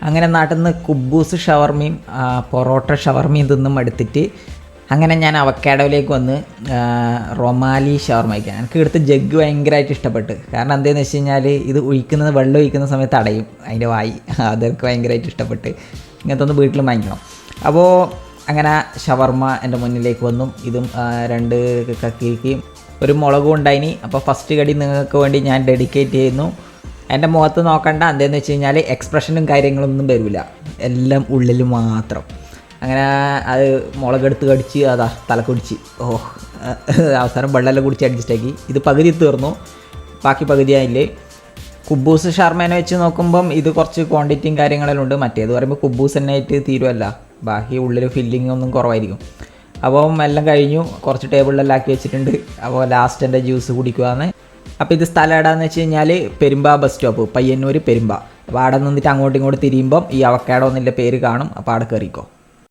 അങ്ങനെ നാട്ടിൽ നിന്ന് കുബൂസ് ഷവർമയും പൊറോട്ട ഷവർമയും തിന്നും എടുത്തിട്ട് അങ്ങനെ ഞാൻ അവക്കാഡോയിലേക്ക് വന്ന് റൊമാലി ഷവർമ കഴിക്കാൻ. എനിക്ക് ഇവിടുത്തെ ജഗ് ഭയങ്കരമായിട്ട് ഇഷ്ടപ്പെട്ട്. കാരണം എന്താണെന്ന് വെച്ച് കഴിഞ്ഞാൽ ഇത് വെള്ളം ഒഴിക്കുന്ന സമയത്ത് അടയും അതിൻ്റെ വായി. അതൊക്കെ ഭയങ്കരമായിട്ട് ഇഷ്ടപ്പെട്ട്. ഇങ്ങനത്തെ ഒന്ന് വീട്ടിലും വാങ്ങിക്കണം. അപ്പോൾ അങ്ങനെ ഷവർമ എൻ്റെ മുന്നിലേക്ക് വന്നു. ഇതും 2 കക്കിരിക്കയും ഒരു മുളകും ഉണ്ടായിനി. അപ്പോൾ ഫസ്റ്റ് കടി നിങ്ങൾക്ക് വേണ്ടി ഞാൻ ഡെഡിക്കേറ്റ് ചെയ്യുന്നു. എൻ്റെ മുഖത്ത് നോക്കണ്ട, എന്താണെന്ന് വെച്ച് കഴിഞ്ഞാൽ എക്സ്പ്രഷനും കാര്യങ്ങളൊന്നും വരില്ല, എല്ലാം ഉള്ളിൽ മാത്രം. അങ്ങനെ അത് മുളകെടുത്ത് കടിച്ച് അതാ തലക്കുടിച്ച് അവസാനം വെള്ളമെല്ലാം കുടിച്ച് അഡ്ജസ്റ്റ് ആക്കി. ഇത് പകുതി തീർന്നു, ബാക്കി പകുതിയായില്ലേ. കുബൂസ് ഷവർമേനെ വെച്ച് നോക്കുമ്പം ഇത് കുറച്ച് ക്വാണ്ടിറ്റിയും കാര്യങ്ങളെല്ലാം ഉണ്ട്. മറ്റേത് പറയുമ്പോൾ കുബൂസ് തന്നെ ആയിട്ട് തീരുമല്ല, ബാക്കി ഉള്ളിൽ ഫില്ലിങ് ഒന്നും കുറവായിരിക്കും. അപ്പം എല്ലാം കഴിഞ്ഞു, കുറച്ച് ടേബിളിലെല്ലാം ആക്കി വെച്ചിട്ടുണ്ട്. അപ്പോൾ ലാസ്റ്റ് എൻ്റെ ജ്യൂസ് കുടിക്കുകയാണ്. അപ്പോൾ ഇത് സ്ഥലം എവിടെയാണെന്ന് വെച്ച് കഴിഞ്ഞാൽ പെരുമ്പ ബസ് സ്റ്റോപ്പ്, പയ്യന്നൂർ പെരുമ്പ. അപ്പോൾ അവിടെ നിന്നിട്ട് അങ്ങോട്ടും ഇങ്ങോട്ട് തിരിയുമ്പം ഈ അവക്കാഡോ എന്നുള്ള പേര് കാണും. അപ്പോൾ അവിടെ കയറിക്കോ.